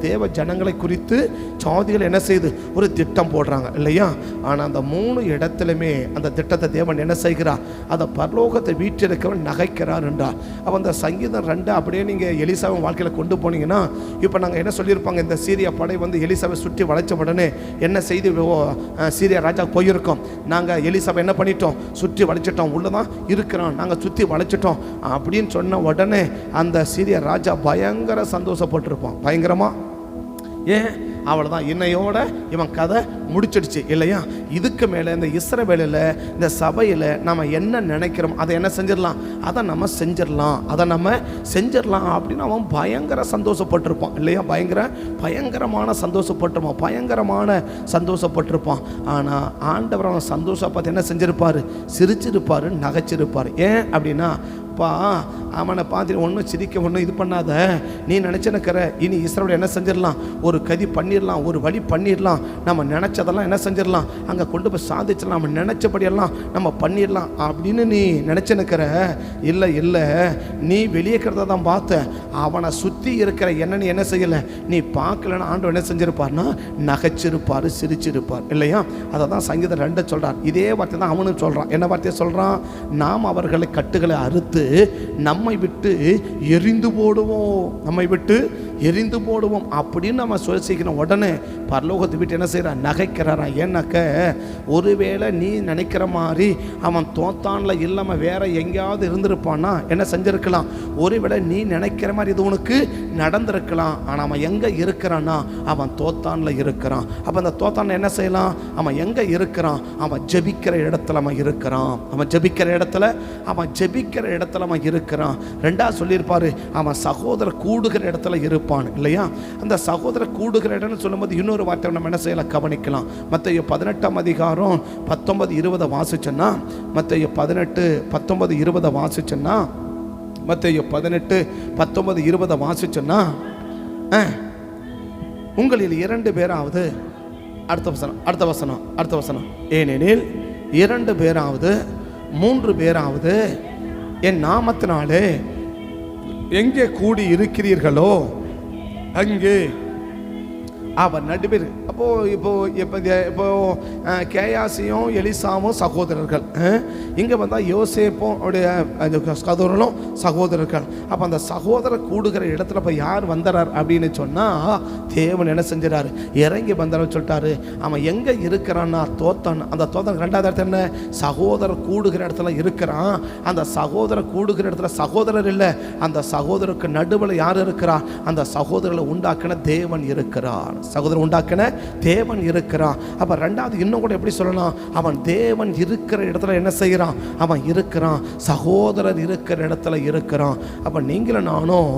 தேவ ஜனங்களை குறித்து சாதிகள் என்ன செய்யுது, ஒரு திட்டம் போடுறாங்க இல்லையா. ஆனால் அந்த 3 இடத்துலையுமே அந்த திட்டத்தை தேவன் என்ன செய்கிறார், அதை பரலோகத்தை வீற்றிருக்கவன் நகைக்கிறார் என்றார். அப்போ அந்த சங்கீதம் 2 அப்படியே நீங்கள் எலிசாவின் வாழ்க்கையில் கொண்டு போனீங்கன்னா, இப்போ நாங்கள் என்ன சொல்லியிருப்பாங்க, இந்த சீரியா படை வந்து எலிசாவை சுற்றி வளைச்ச உடனே என்ன செய்தி, சீரியா ராஜா போயிருக்கோம், நாங்கள் எலிசாவை என்ன பண்ணிட்டோம், சுற்றி வளைச்சிட்டோம், உள்ளதான் இருக்கிறோம், நாங்கள் சுற்றி வளைச்சிட்டோம் அப்படின்னு சொன்ன உடனே அந்த சீரிய ராஜா பயங்கர சந்தோஷப்பட்டிருப்பான். பயங்கரமா. ஏன்? அவ்வளோதான், இன்னையோட இவன் கதை முடிச்சிடுச்சு இல்லையா. இதுக்கு மேலே இந்த இஸ்ரவேலில், இந்த சபையில் நம்ம என்ன நினைக்கிறோம் அதை என்ன செஞ்சிடலாம், அதை நம்ம செஞ்சிடலாம் அப்படின்னு அவன் பயங்கர சந்தோஷப்பட்டிருப்பான் இல்லையா. பயங்கரமான சந்தோஷப்பட்டிருப்பான். ஆனால் ஆண்டவர் அவன் சந்தோஷம் பார்த்து என்ன செஞ்சிருப்பார், சிரிச்சிருப்பார், நகைச்சிருப்பார். ஏன் அப்படின்னா, அவனை பார்த்து ஒன்றும் சிரிக்க, ஒன்றும் இது பண்ணாத, நீ நினச்சிருக்கிற இனி இஸ்ரவேல் என்ன செஞ்சிடலாம், ஒரு கதி பண்ணிடலாம், ஒரு வழி பண்ணிடலாம், நம்ம நினச்சதெல்லாம் என்ன செஞ்சிடலாம், அங்கே கொண்டு போய் சாதிச்சிடலாம், நம்ம நினச்சபடியெல்லாம் நம்ம பண்ணிடலாம் அப்படின்னு நீ நினச்சிருக்கிற. இல்லை, நீ வெளியேக்கிறத தான் பார்த்த, அவனை சுற்றி இருக்கிற என்னன்னு என்ன செய்யலை, நீ பார்க்கலன்னு ஆண்டவர் என்ன செஞ்சிருப்பார்னா நகைச்சிருப்பார், சிரிச்சிருப்பார் இல்லையா. அதை தான் சங்கீதம் 2 சொல்கிறார். இதே வார்த்தை தான் அவனும் சொல்கிறான். என்ன வார்த்தையை சொல்கிறான்? நாம் அவர்களை கட்டுகளை அறுத்து நம்மை விட்டு எரிந்து போடுவோம் அப்படின்னு நம்ம யோசிக்கிற உடனே பரலோகத்தை விட்டு என்ன செய்யறான், நகைக்கிறாரா. ஏன்னாக்க ஒருவேளை நீ நினைக்கிற மாதிரி அவன் தோத்தான்ல இல்லாமல் வேற எங்கேயாவது இருந்திருப்பான்னா என்ன செஞ்சிருக்கலாம், ஒருவேளை நீ நினைக்கிற மாதிரி இது உனக்கு நடந்திருக்கலாம். ஆனால் அவன் எங்கே இருக்கிறான்னா, அவன் தோத்தான்ல இருக்கிறான். அப்போ அந்த தோத்தான்ல என்ன செய்யலாம், அவன் எங்கே இருக்கிறான், அவன் ஜெபிக்கிற இடத்துல அவன் இருக்கிறான். அவன் ஜெபிக்கிற இடத்துல அவன் இருக்கிறான். 2 சொல்லியிருப்பாரு, அவன் சகோதரர் கூடுகிற இடத்துல இருப்பான். இருப்பான் இல்லையா. அந்த சகோதரர் கூடுகிற இடம்னு சொல்லும்போது இன்னொரு வார்த்தை நம்ம என்ன செய்யலாம் கவனிக்கலாம். மத்தேயு 18 அதிகாரம் 19-20 வாசிச்சோன்னா, மத்தேயு 18-19-20 வாசிச்சோன்னா, மத்தேயு 18-19-20 வாசிச்சோன்னா, உங்களில் 2 பேராவது, அடுத்த வசனம், ஏனெனில் 2 பேராவது 3 பேராவது என் நாமத்தினாலே எங்கே கூடி இருக்கிறீர்களோ அங்கே அவர் நடுவில். இப்போ கேயாசியும் எலிசாவும் சகோதரர்கள், இங்கே வந்தால் யோசேப்பும் அவருடைய சகோதரனும் சகோதரர்கள். அப்போ அந்த சகோதரர் கூடுகிற இடத்துல இப்போ யார் வந்தார் அப்படின்னு சொன்னால், தேவன் என்ன செஞ்சார், இறங்கி வந்தார் சொல்லிட்டாரு. அவன் எங்கே இருக்கிறான்னா தோத்தான். அந்த தோத்தான் 2வது இடத்துல என்ன, சகோதரர் கூடுகிற இடத்துல இருக்கிறான். அந்த சகோதரர் கூடுகிற இடத்துல சகோதரர் இல்லை, அந்த சகோதரருக்கு நடுவில் யார் இருக்கிறார், அந்த சகோதரர்களை உண்டாக்கின தேவன் இருக்கிறார். சகோதரர் உண்டாக்கின தேவன் இருக்கிறான். அப்ப 2வது இன்னும் கூட எப்படி சொல்லலாம், அவன் தேவன் இருக்கிற இடத்துல என்ன செய்யறான், அவன் இருக்கிறான். சகோதரர் இருக்கிற இடத்துல இருக்கிறான். அப்ப நீங்களும் நானும்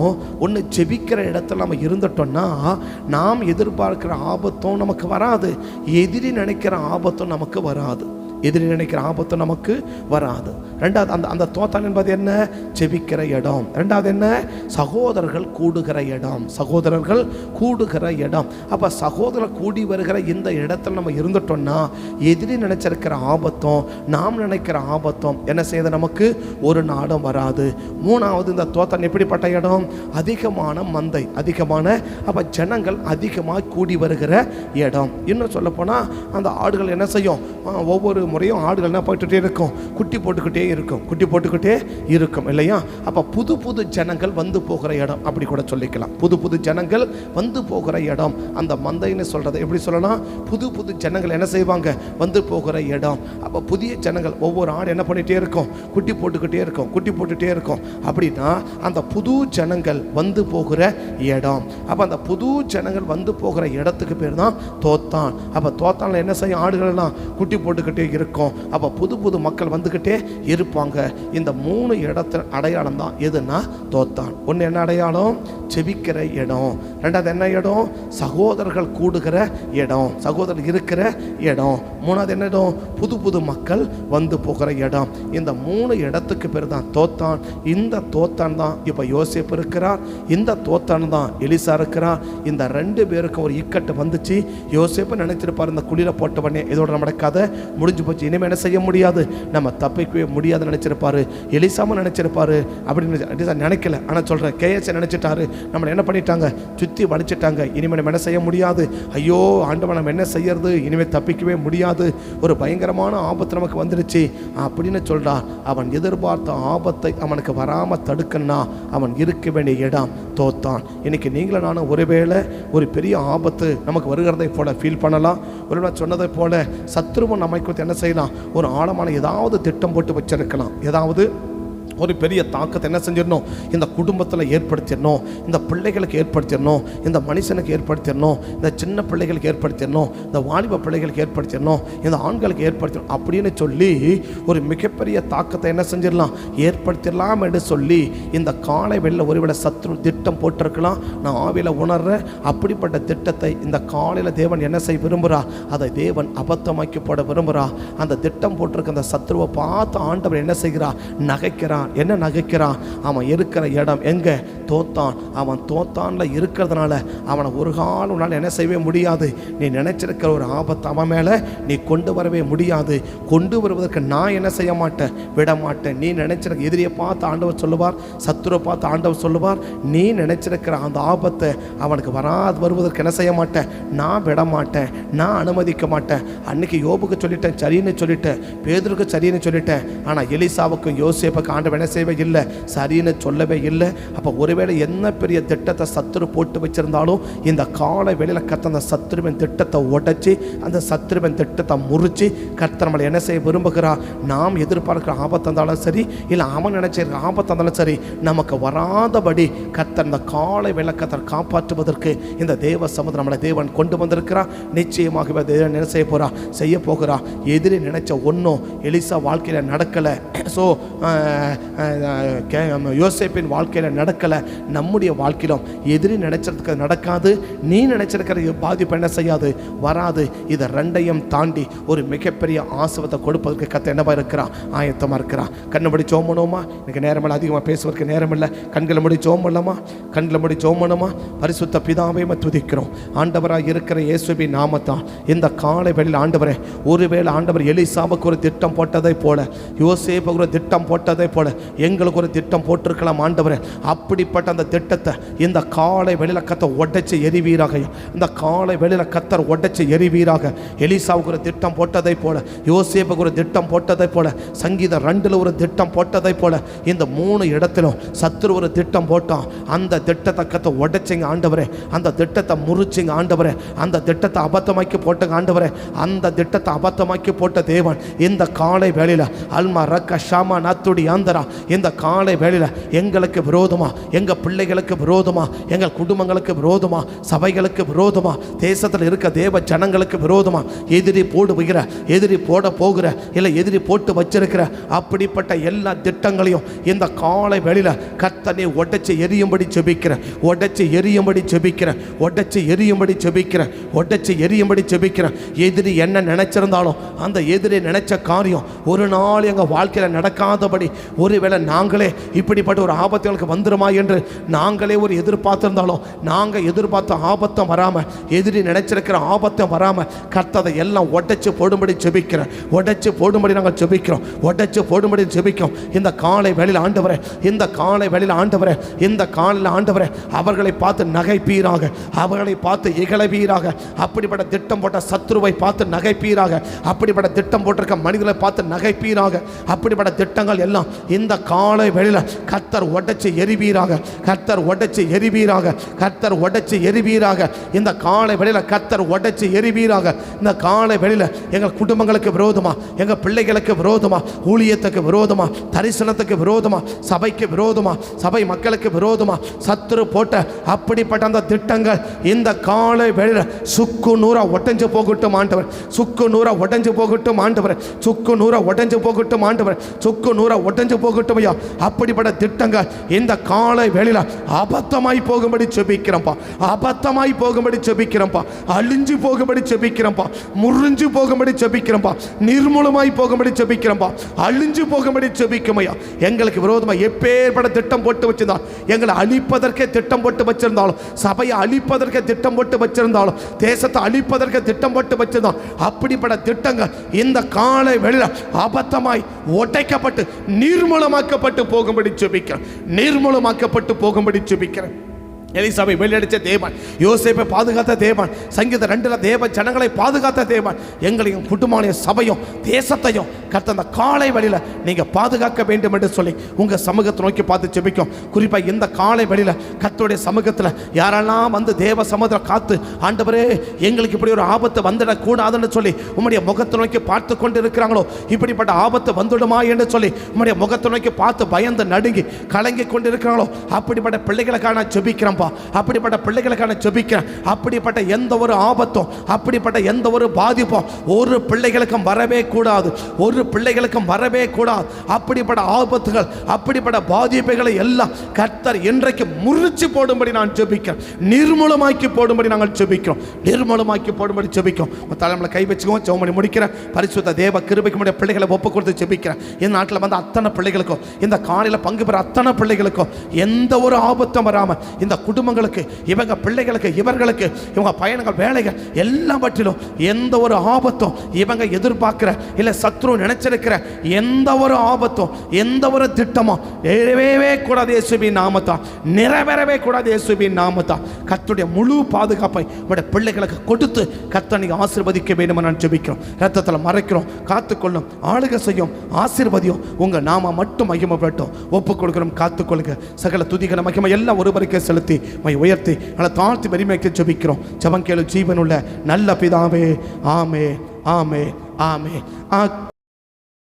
ஒன்று ஜெபிக்கிற இடத்துல நம்ம இருந்துட்டோம்னா, நாம் எதிர்பார்க்கிற ஆபத்தும் நமக்கு வராது, எதிரி நினைக்கிற ஆபத்தும் நமக்கு வராது, எதிரி நினைக்கிற ஆபத்தும் நமக்கு வராது. 2வது அந்த தோத்தான் என்பது என்ன, ஜெபிக்கிற இடம். 2வது என்ன, சகோதரர்கள் கூடுகிற இடம், சகோதரர்கள் கூடுகிற இடம். அப்ப சகோதரர் கூடி வருகிற இந்த இடத்துல நம்ம இருந்துட்டோம்னா, எதிரி நினைச்சிருக்கிற ஆபத்தும் நாம் நினைக்கிற ஆபத்தும் என்ன செய்யுது, நமக்கு ஒரு நாடும் வராது. 3வது இந்த தோத்தான் எப்படிப்பட்ட இடம், அதிகமான மந்தை, அதிகமான, அப்ப ஜனங்கள் அதிகமாக கூடி வருகிற இடம். இன்னும் சொல்ல போனா அந்த ஆடுகள் என்ன செய்யும், ஒவ்வொரு முறையும் ஆடுகள் என்ன போட்டுகிட்டே இருக்கும், குட்டி போட்டுக்கிட்டே இருக்கும் இல்லையா. அப்போ புது ஜனங்கள் வந்து போகிற இடம் அப்படி கூட சொல்லிக்கலாம். புது ஜனங்கள் வந்து போகிற இடம் அந்த மந்தைன்னு சொல்றது எப்படி சொல்லலாம், புது ஜனங்கள் என்ன செய்வாங்க, வந்து போகிற இடம். அப்போ புதிய ஜனங்கள், ஒவ்வொரு ஆடு என்ன பண்ணிகிட்டே இருக்கும், குட்டி போட்டுக்கிட்டே இருக்கும். அப்படின்னா அந்த புது ஜனங்கள் வந்து போகிற இடம். அப்போ அந்த புது ஜனங்கள் வந்து போகிற இடத்துக்கு பேர் தான் தோத்தான். அப்போ தோத்தான்ல என்ன செய்யும், ஆடுகள்லாம் குட்டி போட்டுக்கிட்டே இருக்கும். அப்போ புது மக்கள் வந்துக்கிட்டே இருப்பாங்க. இந்த 3 இடத்துல அடையாளம் தான் எதுனா தோத்தான். ஒன்று என்ன அடையாளம், செபிக்கிற இடம். 2வது என்ன இடம், சகோதரர்கள் கூடுகிற இடம், சகோதரர் இருக்கிற இடம். 3வது என்ன இடம், புது மக்கள் வந்து போகிற இடம். இந்த 3 இடத்துக்கு பேர் தான் தோத்தான். இந்த தோத்தான் தான் இப்போ யோசேப்பு இருக்கிறார், இந்த தோத்தான் தான் எலிசா இருக்கிறார். இந்த 2 பேருக்கும் ஒரு இக்கட்டு வந்துச்சு. யோசேப்பு நினைச்சிருப்பார், இந்த குளிர போட்டவனே இதோட நம்ம கதை முடிஞ்சு போச்சு, இனிமேல் என்ன செய்ய முடியாது, நம்ம தப்பிக்கவே முடியாது நினைச்சிருப்பாரு. எலிசாவும் நினைச்சிருப்பாரு, அப்படின்னு நினைக்கல. ஆனால் சொல்றேன், கேஎஸ் நினைச்சிட்டாரு, நம்மளை என்ன பண்ணிட்டாங்க, சுற்றி வலிச்சிட்டாங்க, இனிமேல் நம்ம என்ன செய்ய முடியாது, ஐயோ ஆண்டவன் நம்ம என்ன செய்யறது, இனிமேல் தப்பிக்கவே முடியாது, ஒரு பயங்கரமான ஆபத்து நமக்கு வந்துடுச்சு அப்படின்னு சொல்றான். அவன் எதிர்பார்த்த ஆபத்தை அவனுக்கு வராமல் தடுக்கணும்னா அவன் இருக்க வேண்டிய இடம் தோத்தான். இன்னைக்கு நீங்களும் நானும் ஒருவேளை ஒரு பெரிய ஆபத்து நமக்கு வருகிறதை போல ஃபீல் பண்ணலாம். ஒருவேளை சொன்னதை போல சத்துருவம் நம்மை குறித்து என்ன செய்யலாம், ஒரு ஆழமான ஏதாவது திட்டம் போட்டு வச்சிருக்கலாம், ஏதாவது ஒரு பெரிய தாக்கத்தை என்ன செஞ்சிடணும், இந்த குடும்பத்தில் ஏற்படுத்திடணும், இந்த பிள்ளைகளுக்கு ஏற்படுத்திடணும், இந்த மனுஷனுக்கு ஏற்படுத்திடணும், இந்த சின்ன பிள்ளைகளுக்கு ஏற்படுத்திடணும், இந்த வாலிப பிள்ளைகளுக்கு ஏற்படுத்திடணும், இந்த ஆண்களுக்கு ஏற்படுத்தணும் அப்படின்னு சொல்லி ஒரு மிகப்பெரிய தாக்கத்தை என்ன செஞ்சிடலாம், ஏற்படுத்திடலாம் என்று சொல்லி இந்த காலை வெளில ஒருவேளை சத்ரு திட்டம் போட்டிருக்கலாம். நான் ஆவியில் உணர்றேன், அப்படிப்பட்ட திட்டத்தை இந்த காலையில் தேவன் என்ன செய்ய விரும்புகிறா, அதை தேவன் அபத்தமாக்கி போட விரும்புகிறா. அந்த திட்டம் போட்டிருக்க அந்த சத்ருவை பார்த்து ஆண்டவர் என்ன செய்கிறா, நகைக்கிறான். என்ன நகைக்கிறான், அவன் இருக்கிற இடம் எங்க, தோத்தான். அவன் தோத்தான்ல இருக்கிறதுனால அவனை ஒரு காலம் உன்னால் என்ன செய்யவே முடியாது. நீ நினைச்சிருக்கிற ஒரு ஆபத்து அவன் மேலே நீ கொண்டு வரவே முடியாது. கொண்டு வருவதற்கு நான் என்ன செய்ய மாட்டேன், விட மாட்டேன். நீ நினைச்சிருக்க எதிரியை பார்த்து ஆண்டவர் சொல்லுவார், சத்துருவை பார்த்து ஆண்டவர் சொல்லுவார், நீ நினைச்சிருக்கிற அந்த ஆபத்தை அவனுக்கு வருவதற்கு என்ன செய்ய மாட்டேன், நான் விட மாட்டேன், நான் அனுமதிக்க மாட்டேன். அன்னைக்கு யோபுக்கு சொல்லிட்டேன், சரின்னு சொல்லிட்டேன், பேதுருக்கு சரின்னு சொல்லிட்டேன். ஆனால் எலிசாவுக்கும் யோசேப்புக்கு ஆண்டவர் என்ன செய்யவே இல்லை, சரின்னு சொல்லவே இல்லை. அப்போ ஒருவேளை என்ன பெரிய திட்டத்தை சத்துரு போட்டு வச்சிருந்தாலும் இந்த கால வேளையில் கர்த்தர் அந்த சத்துருவின் திட்டத்தை உடைச்சி, அந்த சத்துருவின் திட்டத்தை முறிச்சு கர்த்தர் நம்மளை என்ன செய்ய விரும்புகிறார், நாம் எதிர்பார்க்கிற ஆபத்து இருந்தாலும் சரி, இல்லை அவன் நினைச்சிருக்க ஆபத்து இருந்தாலும் சரி, நமக்கு வராதபடி கர்த்தர் இந்த காலை வேளை கர்த்தர் காப்பாற்றுவதற்கு இந்த தேவ சமுதிரம் நம்மளை தேவன் கொண்டு வந்திருக்கிறார். நிச்சயமாகவே தேவன் என்ன செய்ய போகிறா. எதிரி நினைச்ச ஒன்றும் எலிசா வாழ்க்கையில் நடக்கலை. ஸோ யோசேப்பின் வாழ்க்கையில் நடக்கலை. நம்முடைய வாழ்க்கையிலும் எதிரி நினைச்சிருக்க நடக்காது, நீ நினைச்சிருக்கிற பாதிப்பு என்ன செய்யாது, வராது. இதை ரெண்டையும் தாண்டி ஒரு மிகப்பெரிய ஆசீர்வாதத்தை கொடுப்பதற்கு கர்த்தர் என்னவா இருக்கிறா, ஆயத்தமாக இருக்கிறா. கண்ணை ஜெபம் பண்ணுவோமா? எனக்கு நேரமில்லை, அதிகமாக பேசுவதற்கு நேரமில்லை. கண்களை மூடி ஜெபம் பண்ணலாமா? கண்களை மூடி ஜெபம் பண்ணுமா? பரிசுத்த பிதாவை துதிக்கிறோம். ஆண்டவராக இருக்கிற இயேசுவின் நாமத்தால் இந்த காலை வேளையில் ஆண்டவரே, ஒருவேளை ஆண்டவர் எலிசாவுக்கு ஒரு திட்டம் போட்டதை போல, யோசேப்புக்கு ஒரு திட்டம் போட்டதை போல எங்களுக்கு ஒரு திட்டம் போட்டிருக்கலாம் ஆண்டவரே. அப்படிப்பட்ட அந்த திட்டத்தை இந்த காலை வெளியில் கர்த்தர் உடைச்சு எரிவீராக. இந்த காலை வெளியில் கர்த்தர் உடைச்சு எரிவீராக. எலிசாவுக்கு ஒரு திட்டம் போட்டதை போல, யோசேப்புக்கு ஒரு திட்டம் போட்டதை போல, சங்கீதம் 2 ஒரு திட்டம் போட்டதை போல, இந்த 3 இடத்திலும் சத்துரு ஒரு திட்டம் போட்டான். அந்த திட்டத்தை கர்த்தர் உடைச்சிங்க ஆண்டவரே. அந்த திட்டத்தை முறிச்சிங்க ஆண்டவரே. அந்த திட்டத்தை அபத்தமாக்கி போட்டுங்க ஆண்டவரே. அந்த திட்டத்தை அபத்தமாக்கி போட்ட தேவன் இந்த காலை வேளையில் அல்மா ரக்க ஷாமா நத்துடி ஆந்தரா, இந்த காலை வேளையில் எங்களுக்கு விரோதமா, எங்கள் பிள்ளைகளுக்கு விரோதமா, எங்கள் குடும்பங்களுக்கு விரோதமா, சபைகளுக்கு விரோதமா, தேசத்தில் இருக்க தேவ ஜனங்களுக்கு விரோதமா எதிரி போடுகிற, எதிரி போட போகிற, இல்லை எதிரி போட்டு வச்சிருக்கிற அப்படிப்பட்ட எல்லா திட்டங்களையும் இந்த காலை வேளையில் கர்த்தனை உடைச்சு எரியும்படி ஜெபிக்கிற, உடைச்சு எரியும்படி ஜெபிக்கிற, உடைச்சு எரியும்படி ஜெபிக்கிற, உடைச்சு எரியும்படி ஜெபிக்கிற. எதிரி என்ன நினைச்சிருந்தாலும் அந்த எதிரி நினைச்ச காரியம் ஒரு நாள் எங்கள் வாழ்க்கையில் நடக்காதபடி, ஒருவேளை நாங்களே இப்படிப்பட்ட ஒரு ஆபத்துகளுக்கு வந்துருமா என்று நாங்களே ஒரு எதிர்பார்த்திருந்தாலும், நாங்கள் எதிர்பார்த்த ஆபத்தம் வராமல், எதிரி நினைச்சிருக்கிற ஆபத்தம் வராமல் கர்த்தரை எல்லாம் உடைச்சு போடும்படி ஜெபிக்கிறேன். உடைச்சு போடும்படி நாங்கள் ஜெபிக்கிறோம். உடைச்சு போடும்படி ஜெபிக்கிறோம். இந்த காலை வேளையில் ஆண்டவரே, இந்த காலை வேளையில் ஆண்டவரே, இந்த காலையில் ஆண்டவரே, அவர்களை பார்த்து நகைப்பீராக, அவர்களை பார்த்து இகழவீராக. அப்படிப்பட்ட திட்டம் போட்ட சத்ருவை பார்த்து நகைப்பீராக. அப்படிப்பட்ட திட்டம் போட்டிருக்க மனிதர்களை பார்த்து நகைப்பீராக. அப்படிப்பட்ட திட்டங்கள் எல்லாம் இந்த காலை வேளையில் கர்த்தர் உடைச்சு எரிவீராக. கர்த்தர் உடைச்சு எரிவீராக. கர்த்தர் உடைச்சு எரிவீராக. இந்த காலை வேளையில் கர்த்தர் உடைச்சு எரிவீராக. இந்த காலை வேளையில் எங்கள் குடும்பங்களுக்கு விரோதமா, எங்கள் பிள்ளைகளுக்கு விரோதமா, ஊழியத்துக்கு விரோதமா, தரிசனத்துக்கு விரோதமா, சபைக்கு விரோதமா, சபை மக்களுக்கு விரோதமா சத்துரு போட்ட அப்படிப்பட்ட அந்த திட்டங்கள் இந்த காலை வேளையில் சுக்கு நூறா உடைஞ்சு போகட்டும் ஆண்டவர். சுக்கு நூறா உடைஞ்சு போகட்டும் ஆண்டவர். சுக்கு நூறா உடைஞ்சு போகட்டும் ஆண்டவர். சுக்கு நூறா உடைஞ்சு போகட்டும் ஐயா. அப்படிப்பட்ட திட்டங்கள் இந்த காலை வேளையில் அபத்தமாய் போகும்படி ஜெபிக்கிறோம்ப்பா. அபத்தமாய் போகும்படி ஜெபிக்கிறோம்ப்பா. அழிஞ்சு போகும்படி ஜெபிக்கிறோம்ப்பா. முறிஞ்சு போகும்படி ஜெபிக்கிறோம்ப்பா. நிர்மூலமாய் போகும்படி ஜெபிக்கிறோம்ப்பா. அழிஞ்சு போகும்படி ஜெபிக்கும் ஐயா. எங்களுக்கு விரோதமாக எப்பேற்பட்ட திட்டம் போட்டு வச்சிருந்தாலும், எங்களை அழிப்பதற்கே திட்டம் போட்டு வச்சிருந்தாலும், சபையை அழிப்பதற்கே திட்டம் போட்டு வச்சிருந்தாலும், தேசத்தை அழிப்பதற்கு திட்டம் போட்டு வச்சிருந்தோம், அப்படிப்பட்ட திட்டங்கள் இந்த காலை வேளையில் அபத்தமாய் உடைக்கப்பட்டு நிர்மூலமாக்கப்பட்டு போகும்படி ஜெபிக்கிறேன். நிர்மூலமாக்கப்பட்டு போகும்படி ஜெபிக்கிறேன். எலிசாவை வெளியடிச்ச தேவன், யோசேப்பை பாதுகாத்த தேவன், சங்கீதம் 2 தேவ ஜனங்களை பாதுகாத்த தேவன், எங்களையும் குடும்பமான சபையும் தேசத்தையும் கர்த்தர் அந்த காலை வழியில் நீங்கள் பாதுகாக்க வேண்டும் என்று சொல்லி உங்கள் சமூகத்தை நோக்கி பார்த்து ஜெபிக்கும். குறிப்பாக இந்த காலை வழியில் கர்த்தருடைய சமூகத்தில் யாரெல்லாம் வந்து தேவ சமுதிரம் காத்து, ஆண்டவரே எங்களுக்கு இப்படி ஒரு ஆபத்து வந்துடக்கூடாதுன்னு சொல்லி உம்முடைய முகத்தை நோக்கி பார்த்து கொண்டு இருக்கிறாங்களோ, இப்படிப்பட்ட ஆபத்து வந்துடுமா என்று சொல்லி உம்முடைய முகத்தை நோக்கி பார்த்து பயந்து நடுங்கி கலங்கி கொண்டு இருக்கிறாங்களோ, அப்படிப்பட்ட பிள்ளைகளுக்கான ஜெபிக்கிறோம். அப்படிப்பட்ட பிள்ளைகளுக்கான ஜெபிக்கிறேன். அப்படிப்பட்ட எந்த ஒரு ஆபத்தும், அப்படிப்பட்ட எந்த ஒரு பாதிப்பும் ஒரு பிள்ளைகளுக்கும் வரவே கூடாது. ஒரு பிள்ளைகளுக்கும் வரவே கூடாது. அப்படிப்பட்ட ஆபத்துகள், அப்படிப்பட்ட பாதிப்புகளை எல்லாம் கர்த்தர் இன்றைக்கு முறிச்சு போடும்படி நான் ஜெபிக்கிறேன். நிர்மூலமாக்கி போடும்படி நாங்கள் ஜெபிக்கிறோம். நிர்மூலமாக்கி போடும்படி ஜெபிக்கிறோம். தலைமையில கை வச்சுக்குவோம். ஜெபம் முடிக்கிறேன். பரிசுத்த தேவ கிருபைக்கு முடிய பிள்ளைகளை ஒப்பு கொடுத்து ஜெபிக்கிறேன். இந்த நாட்டில் வந்து அத்தனை பிள்ளைகளுக்கும், இந்த காலையில் பங்கு பெற அத்தனை பிள்ளைகளுக்கும் எந்த ஒரு ஆபத்தும் வராமல், இந்த குடும்பங்களுக்கு, இவங்க பிள்ளைகளுக்கு, இவர்களுக்கு, இவங்க பயணங்கள், வேலைகள் எல்லாவற்றிலும் எந்த ஒரு ஆபத்தும் இவங்க எதிர்பார்க்கிற இல்லை சத்ரு நினைச்சிருக்கிற எந்த ஒரு ஆபத்தும், எந்த ஒரு திட்டமும் நிறைவேறவே கூடாது இயேசுவின் நாமத்தால். நிறைவேறவே கூடாது இயேசுவின் நாமத்தால். கர்த்தருடைய முழு பாதுகாப்பை உங்களுடைய பிள்ளைகளுக்கு கொடுத்து கர்த்தர் நீங்க ஆசீர்வதிக்க வேண்டும் நான் ஜெபிக்கிறோம். ரத்தத்தில் மறைக்கிறோம். காத்துக்கொள்ளும், ஆளுகை செய்யும், ஆசீர்வதியும். உங்க நாம மட்டும் மகிமைப்பட்டோம் ஒப்பு கொடுக்கிறோம். காத்துக்கொள்ளுங்க. சகல துதிகளை மகிமை எல்லாம் ஒருவருக்கே செலுத்தி மை உயர்த்தி நல்ல தாழ்த்தி வரிமைக்கு ஜெபிக்கிறோம். ஜெபம் கேளு ஜீவனுள்ள நல்ல பிதாவே. ஆமே, ஆமே, ஆமே.